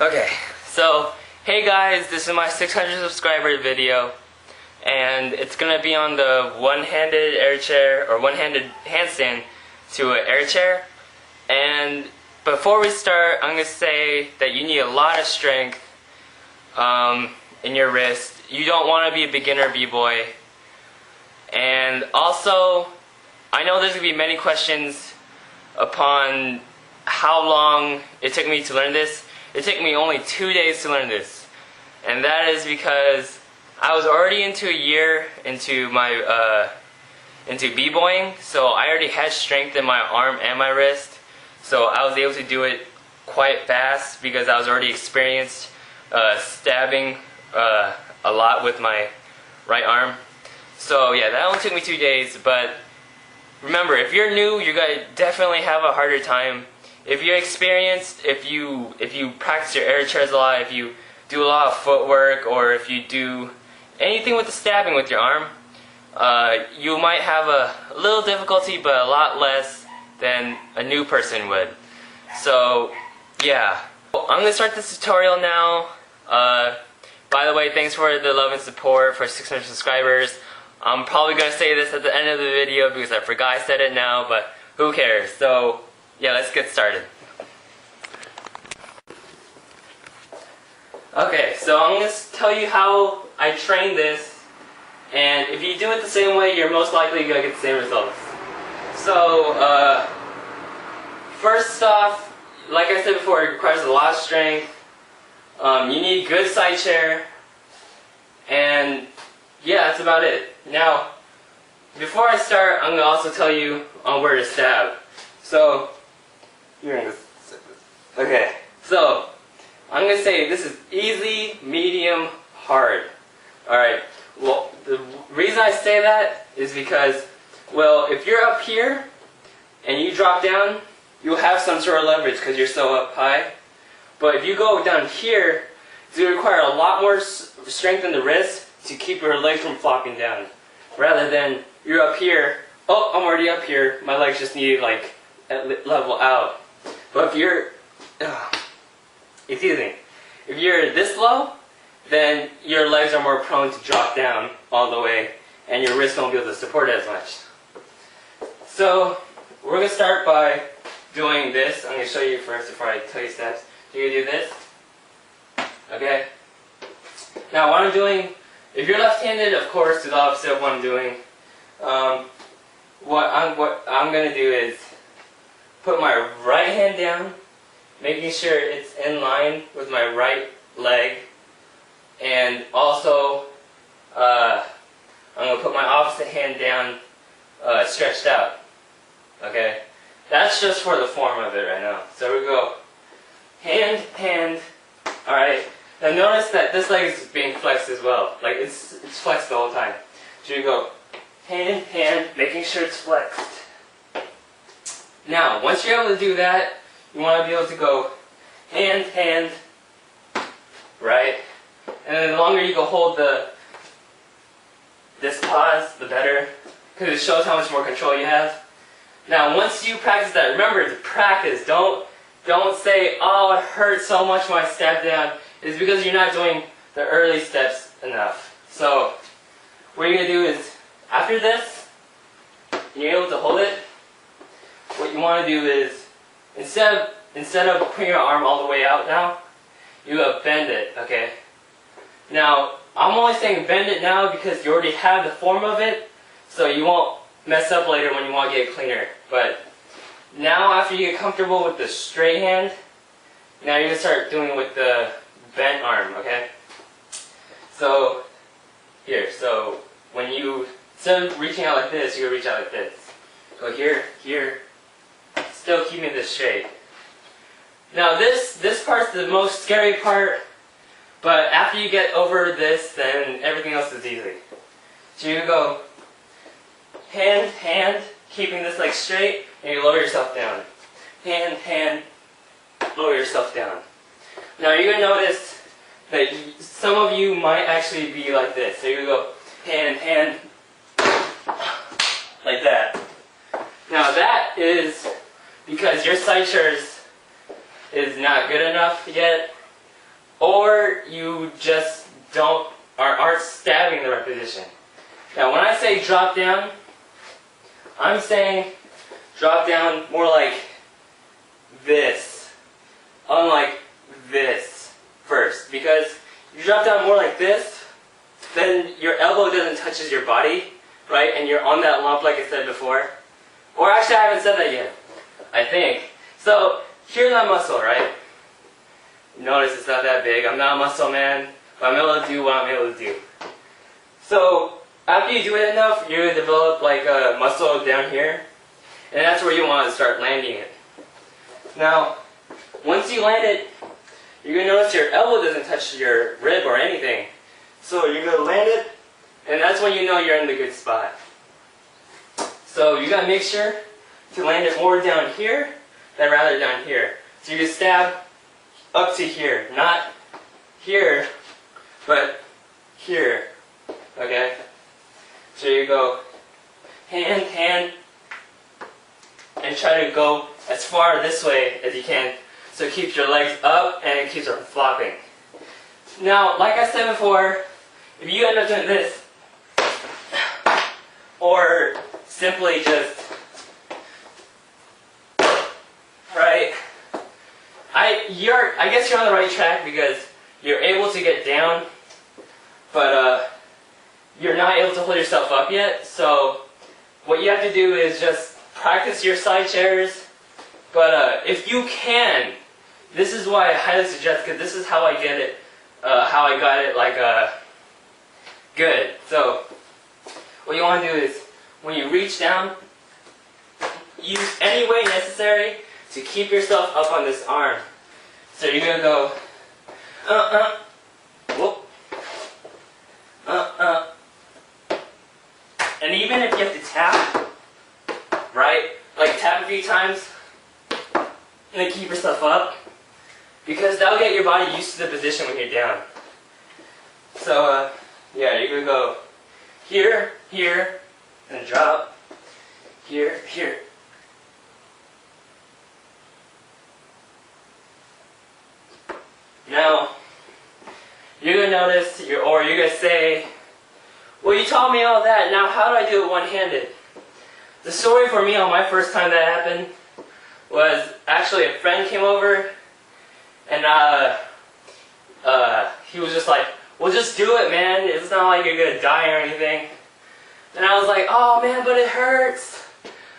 Okay, so hey guys, this is my 600 subscriber video, and it's gonna be on the one-handed air chair or one-handed handstand to an air chair. And before we start, I'm gonna say that you need a lot of strength in your wrist. You don't want to be a beginner b-boy. And also, I know there's gonna be many questions upon how long it took me to learn this. It took me only 2 days to learn this, and that is because I was already into a year into my into b-boying, so I already had strength in my arm and my wrist, so I was able to do it quite fast because I was already experienced stabbing a lot with my right arm. So yeah, that only took me 2 days, but remember, if you're new, you're gonna definitely have a harder time. If you're experienced, if you practice your air chairs a lot, if you do a lot of footwork, or if you do anything with the stabbing with your arm, you might have a little difficulty, but a lot less than a new person would. So yeah, I'm gonna start this tutorial now. By the way, thanks for the love and support for 600 subscribers. I'm probably gonna say this at the end of the video because I forgot I said it now, but who cares? So yeah, let's get started. Okay, so I'm going to tell you how I train this, and if you do it the same way, you're most likely going to get the same results. So, first off, like I said before, it requires a lot of strength. You need good side chair, and yeah, that's about it. Now, before I start, I'm going to also tell you on where to stab. So, okay, so I'm going to say this is easy, medium, hard. Alright, well, the reason I say that is because, well, if you're up here and you drop down, you'll have some sort of leverage because you're so up high. But if you go down here, it's going to require a lot more strength in the wrist to keep your legs from flopping down. Rather than you're up here, oh, I'm already up here, my legs just need like level out. But if you're, excuse me, if you're this low, then your legs are more prone to drop down all the way, and your wrist won't be able to support it as much. So we're going to start by doing this. I'm going to show you first before I tell you steps. You're going to do this. Okay? Now what I'm doing, if you're left-handed, of course, do the opposite of what I'm doing. What I'm going to do is put my right hand down, making sure it's in line with my right leg, and also I'm going to put my opposite hand down stretched out. Okay? That's just for the form of it right now. So we go hand, hand. Alright, now notice that this leg is being flexed as well. Like it's flexed the whole time. So you go hand, hand, making sure it's flexed. Now, once you're able to do that, you want to be able to go hand, hand, right? And then the longer you go hold this pause, the better, because it shows how much more control you have. Now, once you practice that, remember to practice. Don't say, oh, it hurts so much when I step down. It's because you're not doing the early steps enough. So, what you're going to do is, after this, you're able to hold it. What you want to do is, instead of putting your arm all the way out now, you bend it, okay? Now, I'm only saying bend it now because you already have the form of it, so you won't mess up later when you want to get it cleaner. But now, after you get comfortable with the straight hand, now you're going to start doing it with the bent arm, okay? So, here, so when you, instead of reaching out like this, you reach out like this. Go here, here, still keeping this straight. Now this part's the most scary part, but after you get over this, then everything else is easy. So you go hand, hand, keeping this leg straight, and you lower yourself down. Hand, hand, lower yourself down. Now you're going to notice that some of you might actually be like this. So you go hand, hand, like that. Now that is because your side chair is not good enough yet. or you just aren't stabbing in the right position. Now when I say drop down, I'm saying drop down more like this, unlike this first, because you drop down more like this, then your elbow doesn't touch your body, right, and you're on that lump like I said before. Or actually I haven't said that yet, I think. So here's my muscle, right? Notice it's not that big. I'm not a muscle man, but I'm able to do what I'm able to do. So after you do it enough, you develop like a muscle down here, and that's where you want to start landing it. Now, once you land it, you're going to notice your elbow doesn't touch your rib or anything. So you're going to land it, and that's when you know you're in the good spot. So you got to make sure to land it more down here than rather down here. So you just stab up to here, not here, but here. Okay? So you go hand, hand, and try to go as far this way as you can. So it keeps your legs up and it keeps them flopping. Now, like I said before, if you end up doing this, or simply just, right, I guess you're on the right track because you're able to get down, but you're not able to hold yourself up yet. So what you have to do is just practice your side chairs. But if you can, this is why I highly suggest, because this is how I get it, how I got it like good. So what you want to do is when you reach down, use any way necessary to keep yourself up on this arm. So you're gonna go whoop, and even if you have to tap, right, like tap a few times, and then keep yourself up, because that'll get your body used to the position when you're down. So yeah, you're gonna go here, here, and drop, here, here. Now, you're going to notice, or you're going to say, well, you taught me all that, now how do I do it one-handed? The story for me on my first time that happened was actually a friend came over, and he was just like, well, just do it, man, it's not like you're going to die or anything. And I was like, oh man, but it hurts.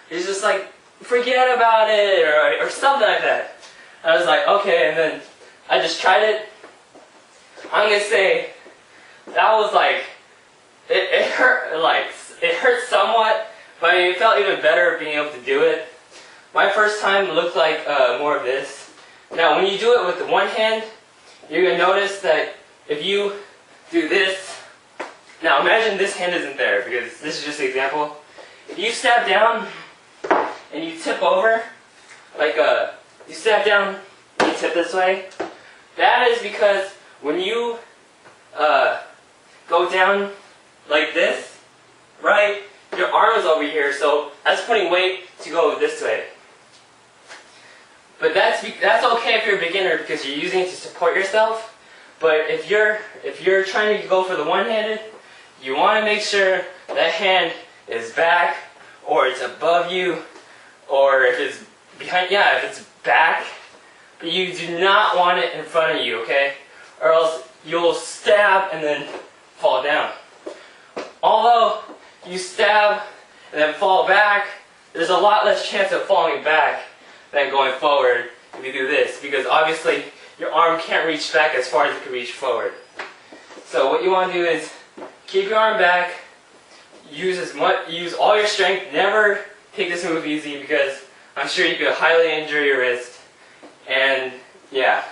He's just like, forget about it, or something like that. I was like, okay, and then I just tried it. I'm gonna say that was like it hurt, like it hurt somewhat, but it felt even better being able to do it. My first time looked like more of this. Now, when you do it with the one hand, you're gonna notice that if you do this. Now, imagine this hand isn't there because this is just an example. If you stab down and you tip over, like you stab down, you tip this way. That is because when you go down like this, right, your arm is over here, so that's putting weight to go this way. But that's okay if you're a beginner because you're using it to support yourself. But if you're trying to go for the one-handed, you want to make sure that hand is back, or it's above you, or if it's behind, yeah, if it's back. But you do not want it in front of you, okay? Or else you'll stab and then fall down. Although you stab and then fall back, there's a lot less chance of falling back than going forward if you do this, because obviously your arm can't reach back as far as it can reach forward. So what you want to do is keep your arm back, use all your strength, never take this move easy because I'm sure you could highly injure your wrist. And yeah,